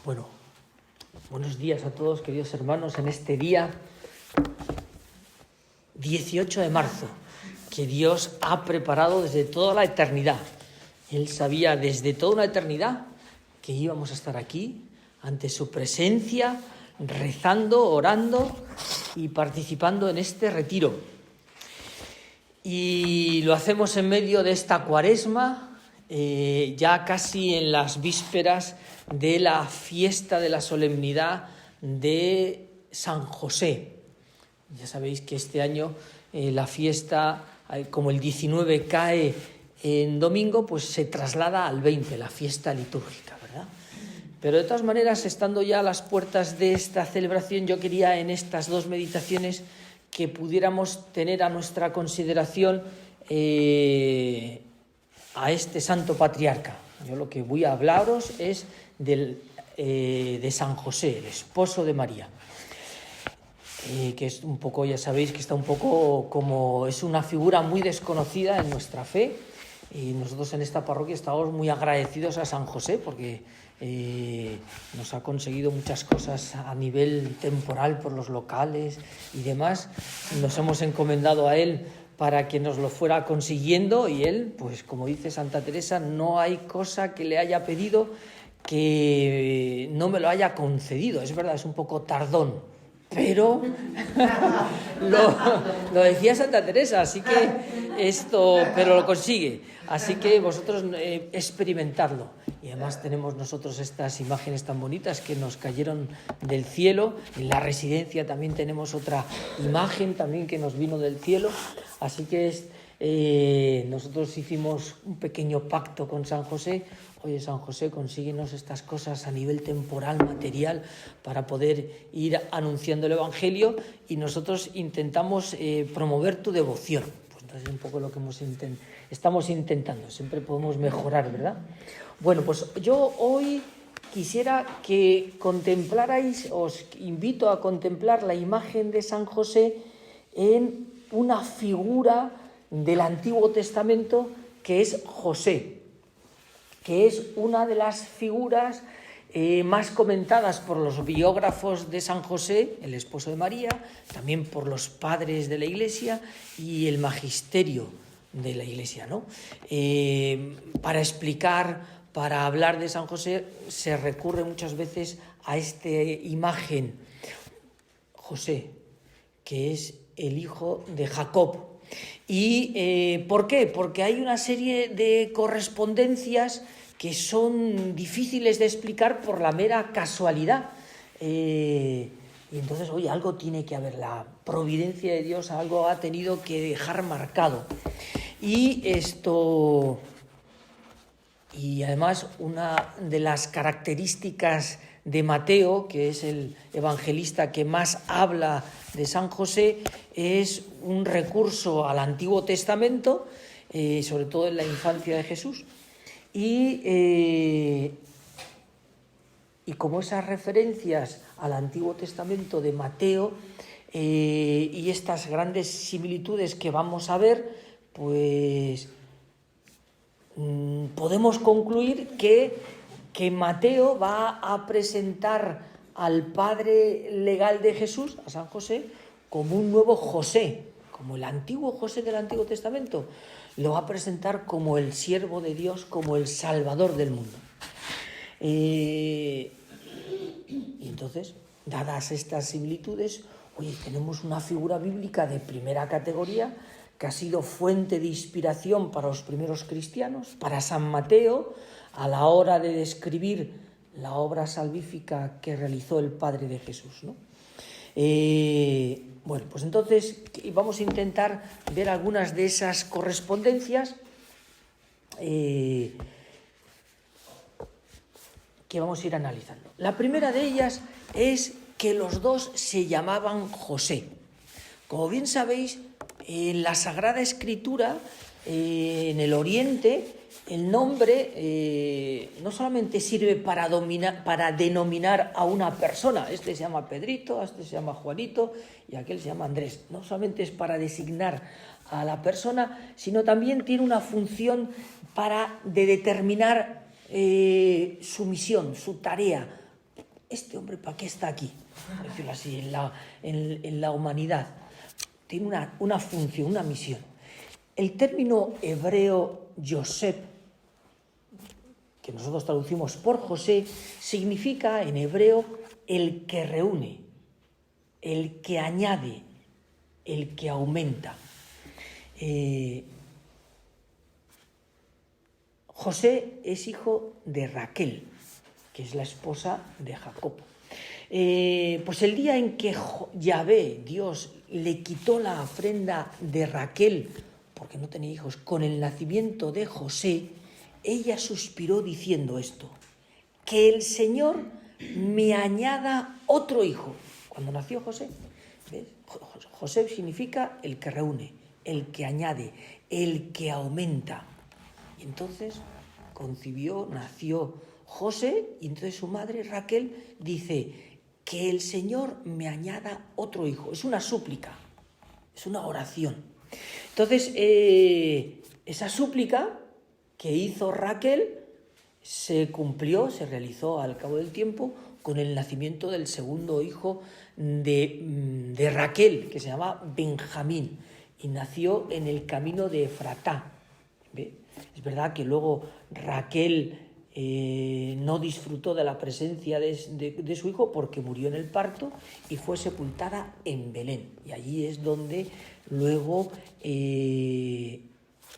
Bueno, buenos días a todos, queridos hermanos, en este día 18 de marzo, que Dios ha preparado desde toda la eternidad. Él sabía desde toda una eternidad que íbamos a estar aquí, ante su presencia, rezando, orando y participando en este retiro. Y lo hacemos en medio de esta Cuaresma, ya casi en las vísperas de la fiesta de la solemnidad de San José. Ya sabéis que este año la fiesta, como el 19 cae en domingo, pues se traslada al 20, la fiesta litúrgica, ¿verdad? Pero de todas maneras, estando ya a las puertas de esta celebración, yo quería en estas dos meditaciones que pudiéramos tener a nuestra consideración a este santo patriarca. Yo lo que voy a hablaros es de San José, el esposo de María, que es un poco, ya sabéis que está un poco como, es una figura muy desconocida en nuestra fe, y nosotros en esta parroquia estamos muy agradecidos a San José porque nos ha conseguido muchas cosas a nivel temporal por los locales y demás. Nos hemos encomendado a él para que nos lo fuera consiguiendo, y él, pues como dice Santa Teresa, no hay cosa que le haya pedido que no me lo haya concedido. Es verdad, es un poco tardón, pero lo decía Santa Teresa, así que pero lo consigue. Así que vosotros experimentadlo. Y además tenemos nosotros estas imágenes tan bonitas que nos cayeron del cielo. En la residencia también tenemos otra imagen también que nos vino del cielo. Así que nosotros hicimos un pequeño pacto con San José. Oye, San José, consíguenos estas cosas a nivel temporal, material, para poder ir anunciando el Evangelio, y nosotros intentamos promover tu devoción. Pues entonces es un poco lo que estamos intentando. Siempre podemos mejorar, ¿verdad? Bueno, pues yo hoy quisiera que contemplarais, os invito a contemplar la imagen de San José en una figura del Antiguo Testamento que es José, que es una de las figuras más comentadas por los biógrafos de San José, el esposo de María, también por los padres de la Iglesia y el magisterio de la Iglesia, ¿no? Para explicar, para hablar de San José, se recurre muchas veces a esta imagen. José, que es el hijo de Jacob. ¿Y por qué? Porque hay una serie de correspondencias que son difíciles de explicar por la mera casualidad. Y entonces, oye, algo tiene que haber, la providencia de Dios algo ha tenido que dejar marcado. Y además, una de las características de Mateo, que es el evangelista que más habla de San José, es un recurso al Antiguo Testamento, sobre todo en la infancia de Jesús, y como esas referencias al Antiguo Testamento de Mateo y estas grandes similitudes que vamos a ver, pues podemos concluir que Mateo va a presentar al padre legal de Jesús, a San José, como un nuevo José, como el antiguo José del Antiguo Testamento. Lo va a presentar como el siervo de Dios, como el Salvador del mundo. Y entonces, dadas estas similitudes, oye, tenemos una figura bíblica de primera categoría que ha sido fuente de inspiración para los primeros cristianos, para San Mateo, a la hora de describir la obra salvífica que realizó el Padre de Jesús, ¿no? Bueno, pues entonces vamos a intentar ver algunas de esas correspondencias que vamos a ir analizando. La primera de ellas es que los dos se llamaban José. Como bien sabéis, en la Sagrada Escritura, en el Oriente, el nombre no solamente sirve para denominar a una persona. Este se llama Pedrito, este se llama Juanito y aquel se llama Andrés. No solamente es para designar a la persona, sino también tiene una función de determinar su misión, su tarea, ¿este hombre para qué está aquí? Por decirlo así, en la humanidad. Tiene una función, una misión. El término hebreo Yosef, que nosotros traducimos por José, significa en hebreo el que reúne, el que añade, el que aumenta. José es hijo de Raquel, que es la esposa de Jacob. Pues el día en que Yahvé, Dios, le quitó la ofrenda de Raquel, porque no tenía hijos, con el nacimiento de José, ella suspiró diciendo esto: que el Señor me añada otro hijo. Cuando nació José, ¿ves? José significa el que reúne, el que añade, el que aumenta. Y entonces nació José, y entonces su madre Raquel dice: que el Señor me añada otro hijo. Es una súplica, es una oración. Entonces, esa súplica que hizo Raquel se cumplió, se realizó al cabo del tiempo con el nacimiento del segundo hijo de Raquel, que se llama Benjamín, y nació en el camino de Efratá. ¿Ve? Es verdad que luego Raquel no disfrutó de la presencia de su hijo porque murió en el parto y fue sepultada en Belén. Y allí es donde luego,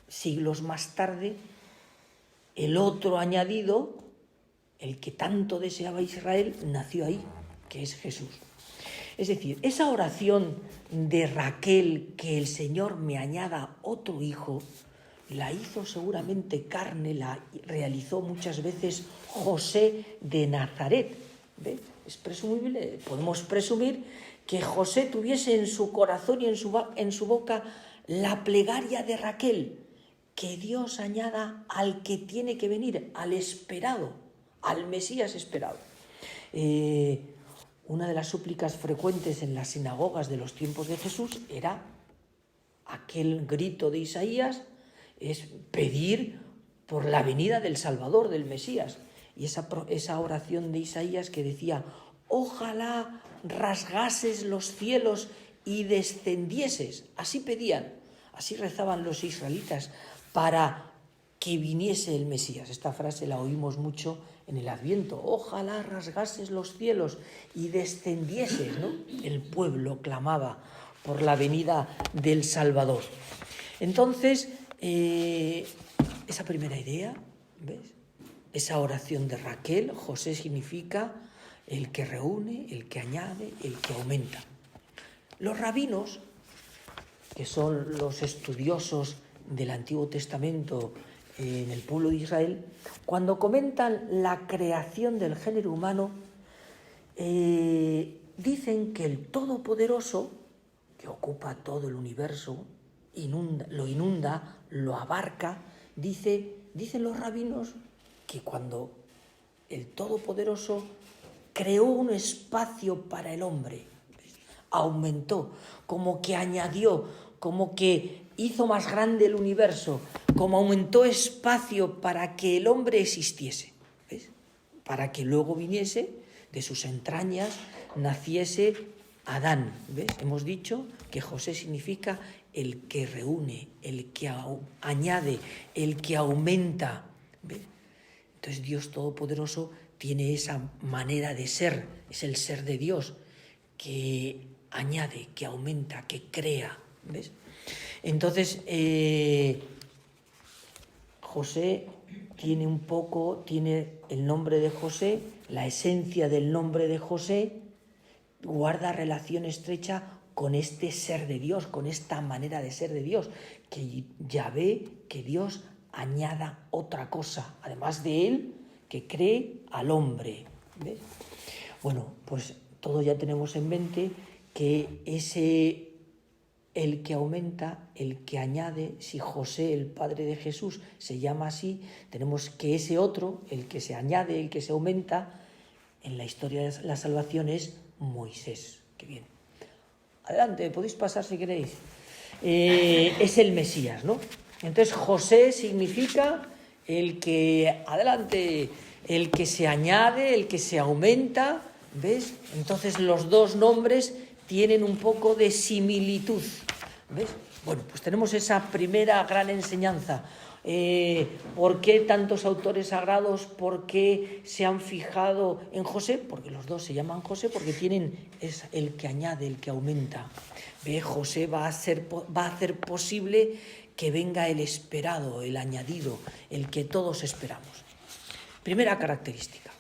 siglos más tarde, el otro añadido, el que tanto deseaba Israel, nació ahí, que es Jesús. Es decir, esa oración de Raquel, que el Señor me añada otro hijo, la hizo seguramente carne, la realizó muchas veces José de Nazaret. ¿Ve? Es presumible, podemos presumir que José tuviese en su corazón y en su boca la plegaria de Raquel: que Dios añada al que tiene que venir, al esperado, al Mesías esperado. Una de las súplicas frecuentes en las sinagogas de los tiempos de Jesús era aquel grito de Isaías, es pedir por la venida del Salvador, del Mesías. Y esa oración de Isaías que decía: ojalá rasgases los cielos y descendieses. Así pedían, así rezaban los israelitas para que viniese el Mesías. Esta frase la oímos mucho en el Adviento: ojalá rasgases los cielos y descendieses, ¿no? El pueblo clamaba por la venida del Salvador. Entonces, esa primera idea, ¿ves? Esa oración de Raquel, José significa el que reúne, el que añade, el que aumenta. Los rabinos, que son los estudiosos del Antiguo Testamento en el pueblo de Israel, cuando comentan la creación del género humano, dicen que el Todopoderoso, que ocupa todo el universo, lo inunda, lo abarca, dicen los rabinos que cuando el Todopoderoso creó un espacio para el hombre, aumentó, como que añadió, como que hizo más grande el universo, como aumentó espacio para que el hombre existiese, ¿ves? Para que luego viniese, de sus entrañas naciese Adán, ¿ves? Hemos dicho que José significa el que reúne, el que añade, el que aumenta, ¿ves? Entonces Dios Todopoderoso tiene esa manera de ser, es el ser de Dios, que añade, que aumenta, que crea, ¿ves? Entonces, José tiene el nombre de José, la esencia del nombre de José, guarda relación estrecha con este ser de Dios, con esta manera de ser de Dios, que Yahvé, que Dios añada otra cosa, además de él, que cree al hombre, ¿ves? Bueno, pues todos ya tenemos en mente que el que aumenta, el que añade, si José, el padre de Jesús, se llama así, tenemos que ese otro, el que se añade, el que se aumenta, en la historia de la salvación es Moisés. Qué bien. Adelante, podéis pasar si queréis. Es el Mesías, ¿no? Entonces José significa el que, adelante, el que se añade, el que se aumenta, ¿ves? Entonces los dos nombres tienen un poco de similitud, ¿ves? Bueno, pues tenemos esa primera gran enseñanza. ¿Por qué tantos autores sagrados? ¿Por qué se han fijado en José? Porque los dos se llaman José, porque es el que añade, el que aumenta. ¿Ve? José va a hacer posible que venga el esperado, el añadido, el que todos esperamos. Primera característica.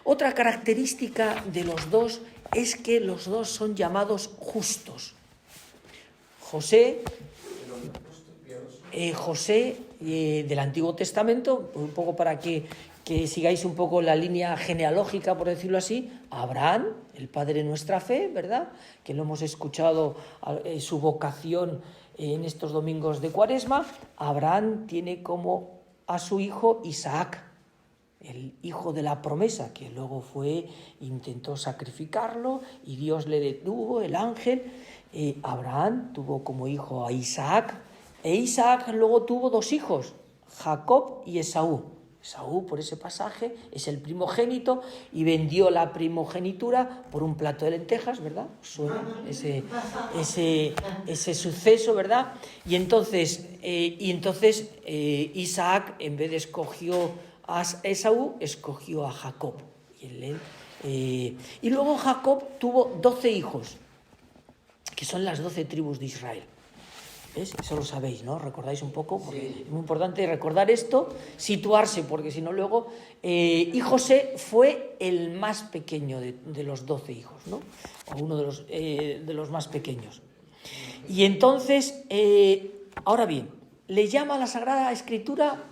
Otra característica de los dos es que los dos son llamados justos. José del Antiguo Testamento, un poco para que sigáis un poco la línea genealógica, por decirlo así, Abraham, el padre de nuestra fe, ¿verdad? Que lo hemos escuchado, su vocación en estos domingos de Cuaresma. Abraham tiene como a su hijo Isaac, el hijo de la promesa, que luego intentó sacrificarlo y Dios le detuvo, el ángel. Abraham tuvo como hijo a Isaac, e Isaac luego tuvo dos hijos, Jacob y Esaú. Esaú, por ese pasaje, es el primogénito y vendió la primogenitura por un plato de lentejas, ¿verdad? Suena ese suceso, ¿verdad? Y entonces Isaac, en vez de escogió a Esaú, escogió a Jacob. Y luego Jacob tuvo 12 hijos, que son las 12 tribus de Israel. ¿Ves? Eso lo sabéis, ¿no? ¿Recordáis un poco? Porque sí. Es muy importante recordar esto, situarse, porque si no luego... y José fue el más pequeño de los 12 hijos, ¿no? O uno de los más pequeños. Y entonces, ahora bien, le llama a la Sagrada Escritura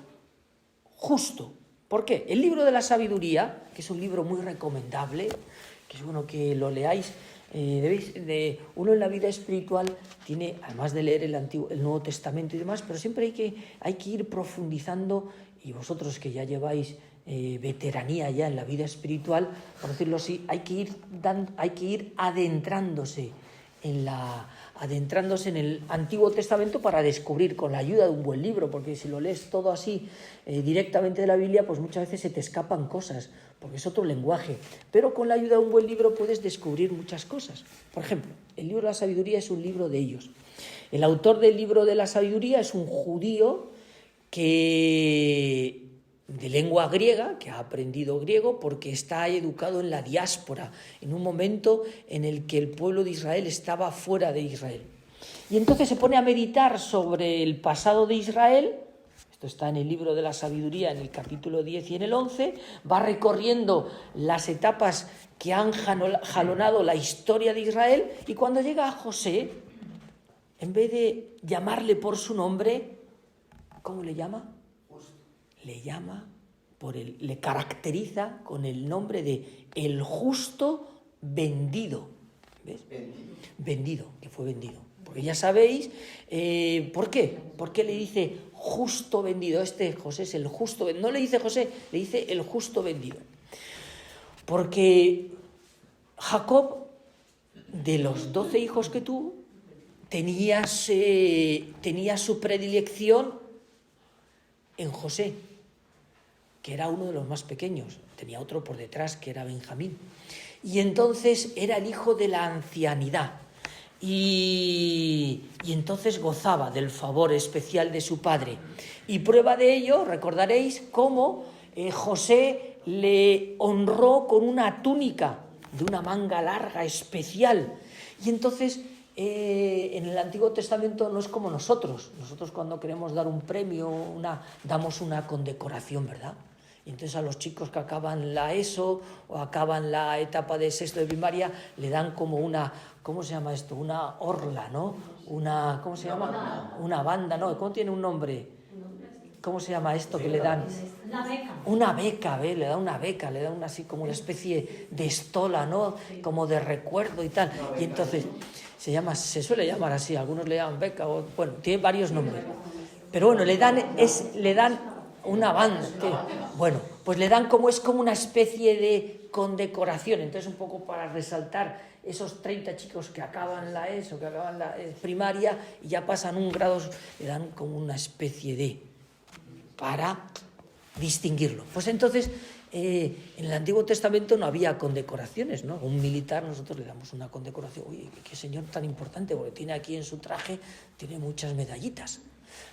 justo. ¿Por qué? El libro de la sabiduría, que es un libro muy recomendable, que es bueno que lo leáis. Uno en la vida espiritual tiene, además de leer el Nuevo Testamento y demás, pero siempre hay que ir profundizando, y vosotros que ya lleváis veteranía ya en la vida espiritual, por decirlo así, hay que ir adentrándose en el Antiguo Testamento para descubrir, con la ayuda de un buen libro, porque si lo lees todo así directamente de la Biblia, pues muchas veces se te escapan cosas, porque es otro lenguaje, pero con la ayuda de un buen libro puedes descubrir muchas cosas. Por ejemplo, el libro de la sabiduría es un libro de ellos. El autor del libro de la sabiduría es un judío de lengua griega, que ha aprendido griego porque está educado en la diáspora, en un momento en el que el pueblo de Israel estaba fuera de Israel. Y entonces se pone a meditar sobre el pasado de Israel. Esto está en el libro de la sabiduría, en el capítulo 10 y en el 11, va recorriendo las etapas que han jalonado la historia de Israel, y cuando llega a José, en vez de llamarle por su nombre, ¿cómo le llama? Le caracteriza con el nombre de el justo vendido. ¿Ves? Vendido, que fue vendido. Porque ya sabéis, ¿por qué? ¿Por qué le dice justo vendido? José es el justo vendido. No le dice José, le dice el justo vendido. Porque Jacob, de los 12 hijos que tuvo, tenía su predilección en José, que era uno de los más pequeños. Tenía otro por detrás, que era Benjamín. Y entonces era el hijo de la ancianidad. Y entonces gozaba del favor especial de su padre. Y prueba de ello, recordaréis cómo José le honró con una túnica de una manga larga especial. Y entonces en el Antiguo Testamento no es como nosotros. Nosotros cuando queremos dar un premio, damos una condecoración, ¿verdad? Y entonces a los chicos que acaban la ESO o acaban la etapa de sexto de primaria le dan como una, ¿cómo se llama esto? Una orla, ¿no? ¿Cómo se llama? Una banda, ¿no? ¿Cómo tiene un nombre? ¿Cómo se llama esto que le dan? Una beca, ¿ve? Le da una beca, le da así como una especie de estola, ¿no? Como de recuerdo y tal. Y entonces se suele llamar así, algunos le llaman beca, bueno, tiene varios nombres. Pero bueno, le dan una banda, bueno, pues le dan como una especie de condecoración. Entonces un poco para resaltar esos 30 chicos que acaban la ESO, que acaban la primaria y ya pasan un grado, le dan como una especie de, para distinguirlo. Pues entonces en el Antiguo Testamento no había condecoraciones, ¿no? A un militar nosotros le damos una condecoración. Oye, qué señor tan importante, porque tiene aquí en su traje, tiene muchas medallitas.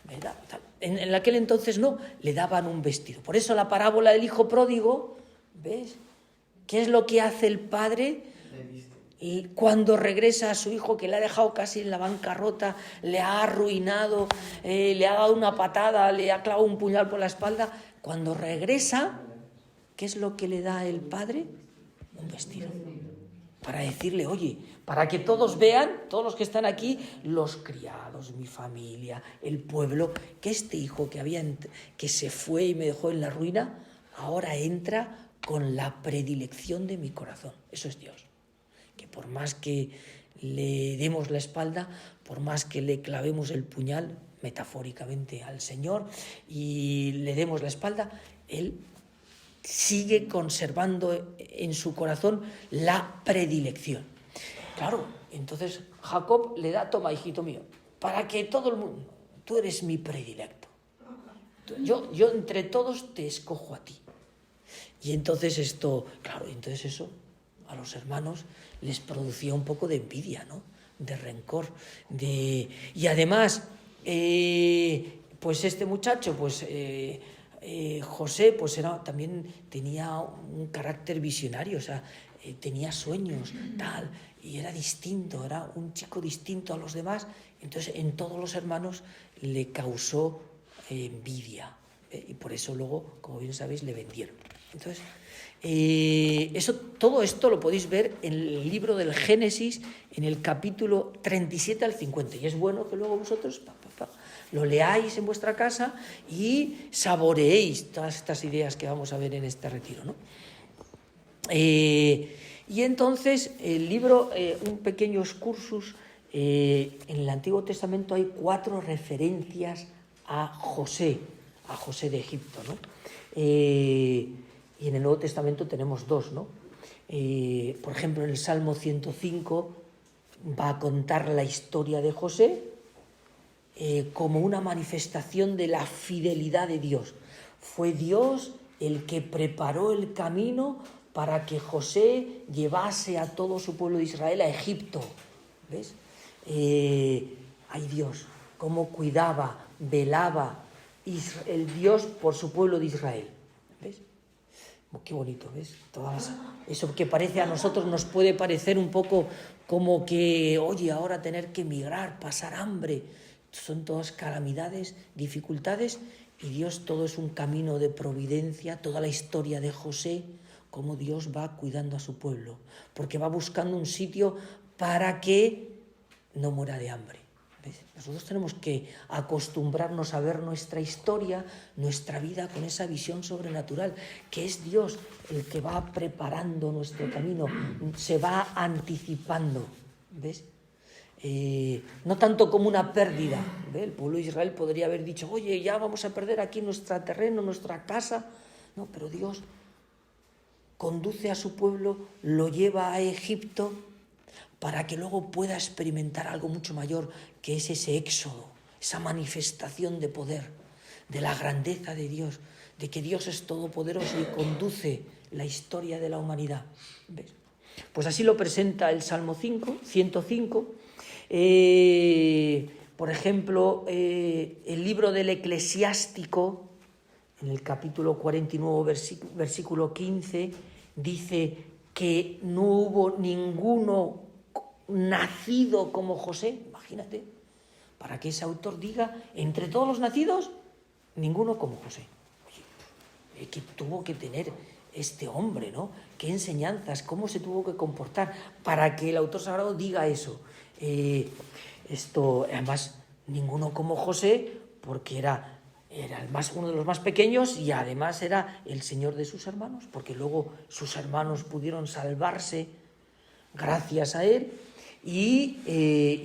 ¿Verdad? En aquel entonces no, le daban un vestido. Por eso la parábola del hijo pródigo, ¿ves? ¿Qué es lo que hace el padre cuando regresa a su hijo, que le ha dejado casi en la bancarrota, le ha arruinado, le ha dado una patada, le ha clavado un puñal por la espalda? Cuando regresa, ¿qué es lo que le da el padre? Un vestido. Para decirle, oye, para que todos vean, todos los que están aquí, los criados, mi familia, el pueblo, que este hijo que se fue y me dejó en la ruina, ahora entra con la predilección de mi corazón. Eso es Dios. Que por más que le demos la espalda, por más que le clavemos el puñal, metafóricamente, al Señor, y le demos la espalda, Él sigue conservando en su corazón la predilección. Claro, entonces Jacob le da, toma, hijito mío, para que todo el mundo, tú eres mi predilecto. Yo entre todos te escojo a ti. Y entonces entonces eso a los hermanos les producía un poco de envidia, ¿no? De rencor, y además, pues este muchacho, José, pues también tenía un carácter visionario, o sea, tenía sueños, tal, y era distinto, era un chico distinto a los demás. Entonces, en todos los hermanos le causó envidia, y por eso luego, como bien sabéis, le vendieron. Entonces, todo esto lo podéis ver en el libro del Génesis, en el capítulo 37 al 50, y es bueno que luego vosotros lo leáis en vuestra casa y saboreéis todas estas ideas que vamos a ver en este retiro, ¿no? Y entonces el libro, un pequeño excursus, en el Antiguo Testamento hay 4 referencias a José de Egipto, ¿no? Y en el Nuevo Testamento tenemos 2, ¿no? Por ejemplo, en el Salmo 105 va a contar la historia de José como una manifestación de la fidelidad de Dios. Fue Dios el que preparó el camino para que José llevase a todo su pueblo de Israel a Egipto. ¿Ves? Ay, Dios, cómo cuidaba, velaba el Dios por su pueblo de Israel. ¿Ves? Qué bonito, ¿ves? Eso que parece a nosotros nos puede parecer un poco como que, oye, ahora tener que emigrar, pasar hambre, son todas calamidades, dificultades, y Dios todo es un camino de providencia, toda la historia de José, cómo Dios va cuidando a su pueblo, porque va buscando un sitio para que no muera de hambre. ¿Ves? Nosotros tenemos que acostumbrarnos a ver nuestra historia, nuestra vida con esa visión sobrenatural, que es Dios el que va preparando nuestro camino, se va anticipando, ¿ves? No tanto como una pérdida, ¿ves? El pueblo de Israel podría haber dicho, oye, ya vamos a perder aquí nuestro terreno, nuestra casa. No, pero Dios conduce a su pueblo, lo lleva a Egipto, para que luego pueda experimentar algo mucho mayor, que es ese éxodo, esa manifestación de poder, de la grandeza de Dios, de que Dios es todopoderoso y conduce la historia de la humanidad. ¿Ves? Pues así lo presenta el Salmo 105. Por ejemplo, el libro del Eclesiástico, en el capítulo 49, versículo 15, dice que no hubo ninguno nacido como José. Imagínate, para que ese autor diga, entre todos los nacidos, ninguno como José. Oye, ¿qué tuvo que tener este hombre, ¿no? ¿Qué enseñanzas? ¿Cómo se tuvo que comportar para que el autor sagrado diga eso? Además, ninguno como José, porque era uno de los más pequeños, y además era el señor de sus hermanos, porque luego sus hermanos pudieron salvarse gracias a él, y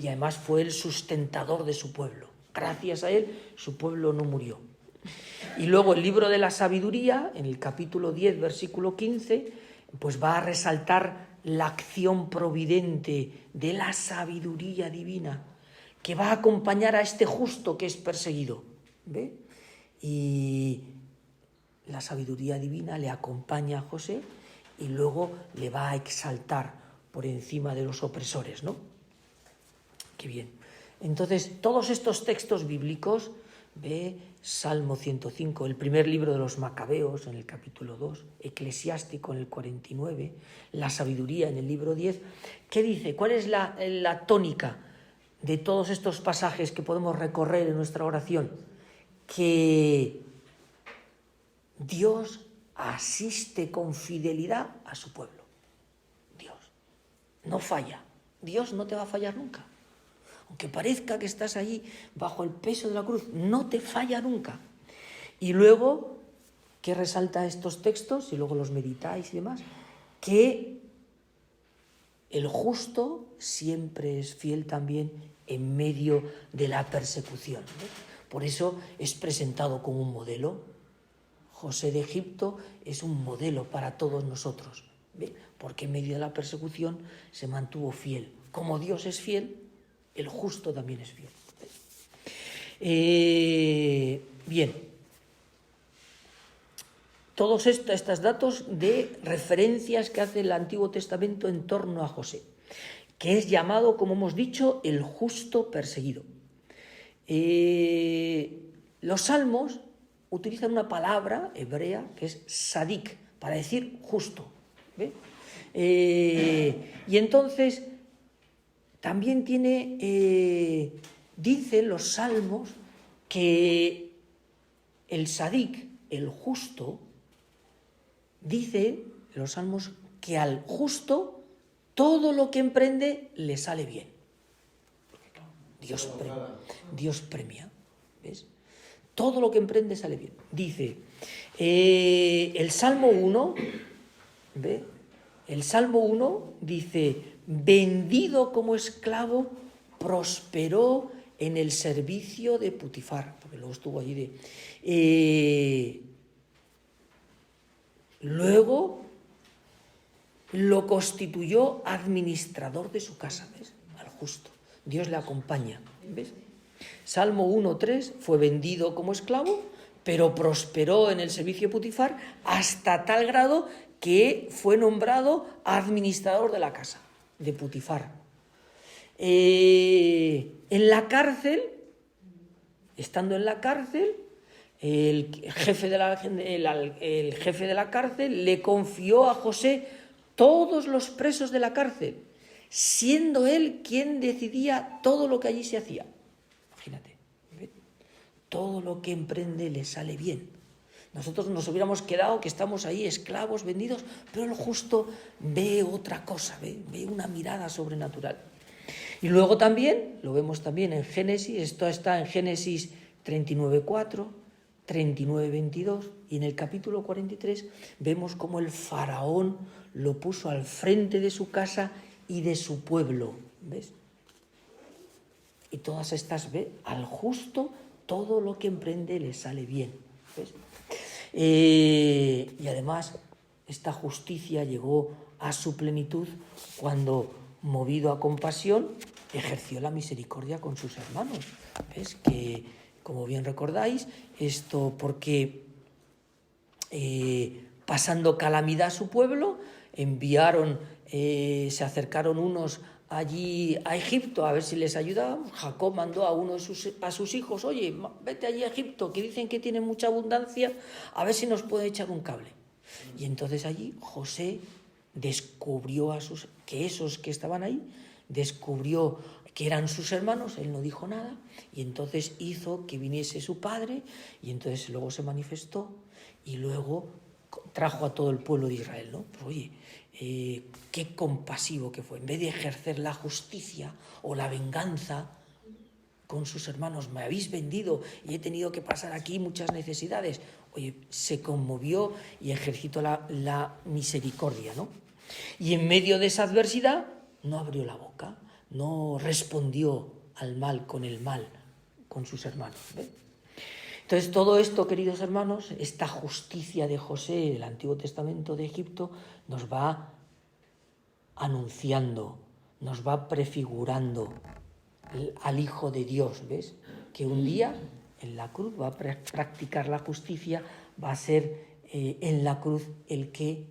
además fue el sustentador de su pueblo. Gracias a él su pueblo no murió. Y luego el libro de la sabiduría, en el capítulo 10, versículo 15, pues va a resaltar la acción providente de la sabiduría divina, que va a acompañar a este justo que es perseguido. ¿Ve? Y la sabiduría divina le acompaña a José y luego le va a exaltar por encima de los opresores, ¿no? Qué bien. Entonces, todos estos textos bíblicos, ve Salmo 105, el primer libro de los Macabeos en el capítulo 2, Eclesiástico en el 49, la sabiduría en el libro 10, ¿qué dice? ¿Cuál es la tónica de todos estos pasajes que podemos recorrer en nuestra oración? Que Dios asiste con fidelidad a su pueblo. Dios no falla. Dios no te va a fallar nunca. Aunque parezca que estás ahí bajo el peso de la cruz, no te falla nunca. Y luego, ¿qué resalta estos textos? Y luego los meditáis y demás, que el justo siempre es fiel también en medio de la persecución, ¿no? Por eso es presentado como un modelo. José de Egipto es un modelo para todos nosotros, ¿ve? Porque en medio de la persecución se mantuvo fiel. Como Dios es fiel, el justo también es fiel. Bien. Todos estos datos de referencias que hace el Antiguo Testamento en torno a José, que es llamado, como hemos dicho, el justo perseguido. Los salmos utilizan una palabra hebrea que es sadik, para decir justo, ¿ve? Y entonces también dicen los salmos que el sadik, el justo, dice los salmos que al justo todo lo que emprende le sale bien. Dios premia, ¿ves? Todo lo que emprende sale bien. Dice el Salmo 1, ¿ve? El Salmo 1 dice: vendido como esclavo, prosperó en el servicio de Putifar, porque luego estuvo allí luego lo constituyó administrador de su casa, ¿ves? Al justo. Dios le acompaña, ¿ves? Salmo 1:3, fue vendido como esclavo, pero prosperó en el servicio de Putifar hasta tal grado que fue nombrado administrador de la casa de Putifar. En la cárcel, estando en la cárcel, el jefe de la cárcel le confió a José todos los presos de la cárcel, siendo él quien decidía todo lo que allí se hacía. Imagínate, ¿ves? Todo lo que emprende le sale bien. Nosotros nos hubiéramos quedado que estamos ahí esclavos, vendidos, pero el justo ve otra cosa, ve una mirada sobrenatural. Y luego también, lo vemos también en Génesis, esto está en Génesis 39:4, 39:22, y en el capítulo 43 vemos cómo el faraón lo puso al frente de su casa y de su pueblo, ¿ves? Y todas estas, ¿ves? Al justo todo lo que emprende le sale bien, ¿ves? Y además esta justicia llegó a su plenitud cuando, movido a compasión, ejerció la misericordia con sus hermanos. ¿Ves? Que, como bien recordáis, esto porque pasando calamidad a su pueblo, se acercaron unos allí a Egipto a ver si les ayudaban. Jacob mandó a sus hijos: oye, vete allí a Egipto, que dicen que tienen mucha abundancia, a ver si nos puede echar un cable. Y entonces allí José descubrió que esos que estaban ahí, descubrió que eran sus hermanos, él no dijo nada, y entonces hizo que viniese su padre, y entonces luego se manifestó, y luego trajo a todo el pueblo de Israel, ¿no? Pero oye, qué compasivo que fue. En vez de ejercer la justicia o la venganza con sus hermanos, me habéis vendido y he tenido que pasar aquí muchas necesidades. Oye, se conmovió y ejercitó la misericordia, ¿no? Y en medio de esa adversidad no abrió la boca, no respondió al mal con sus hermanos, ¿ves? Entonces, todo esto, queridos hermanos, esta justicia de José, el Antiguo Testamento de Egipto, nos va anunciando, nos va prefigurando al Hijo de Dios, ¿ves? Que un día en la cruz va a practicar la justicia, va a ser en la cruz el que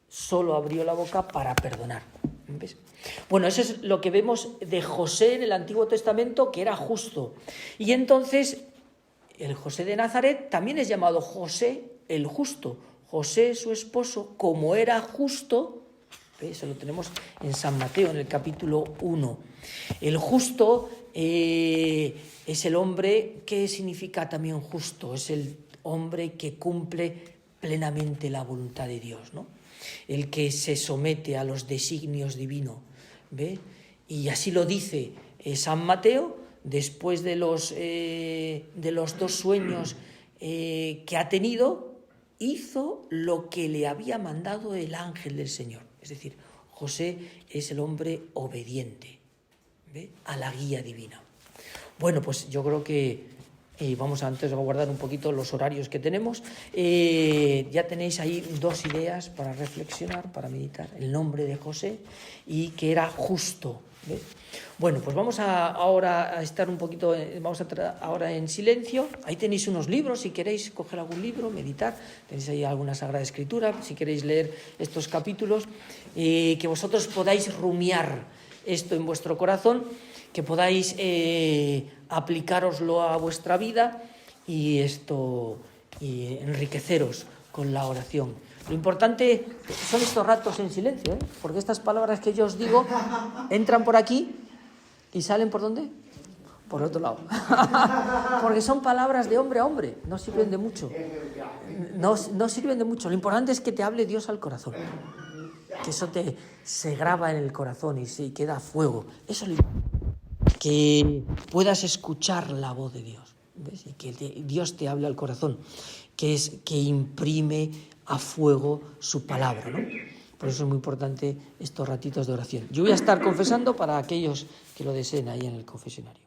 solo abrió la boca para perdonar. ¿Ves? Bueno, eso es lo que vemos de José en el Antiguo Testamento, que era justo. Y entonces el José de Nazaret también es llamado José el justo. José, su esposo, como era justo, eso lo tenemos en San Mateo, en el capítulo 1. El justo es el hombre que significa también justo, es el hombre que cumple plenamente la voluntad de Dios, ¿no? El que se somete a los designios divinos, ¿ve? Y así lo dice San Mateo, después de los 2 sueños que ha tenido, hizo lo que le había mandado el ángel del Señor. Es decir, José es el hombre obediente, ¿ve? A la guía divina. Bueno, pues yo creo que vamos a guardar un poquito los horarios que tenemos. Ya tenéis ahí 2 ideas para reflexionar, para meditar. El nombre de José y que era justo, ¿ves? Bueno, pues vamos ahora a estar un poquito, ahora en silencio. Ahí tenéis unos libros, si queréis coger algún libro, meditar. Tenéis ahí alguna Sagrada Escritura, si queréis leer estos capítulos, que vosotros podáis rumiar esto en vuestro corazón, que podáis aplicároslo a vuestra vida y enriqueceros con la oración. Lo importante son estos ratos en silencio, porque estas palabras que yo os digo entran por aquí y salen ¿por dónde? Por otro lado. Porque son palabras de hombre a hombre, no sirven de mucho. No sirven de mucho. Lo importante es que te hable Dios al corazón, que eso se graba en el corazón y se queda a fuego. Eso es lo importante. Que puedas escuchar la voz de Dios, ¿ves? Y que Dios te hable al corazón, que imprime a fuego su palabra, ¿no? Por eso es muy importante estos ratitos de oración. Yo voy a estar confesando para aquellos que lo deseen ahí en el confesionario.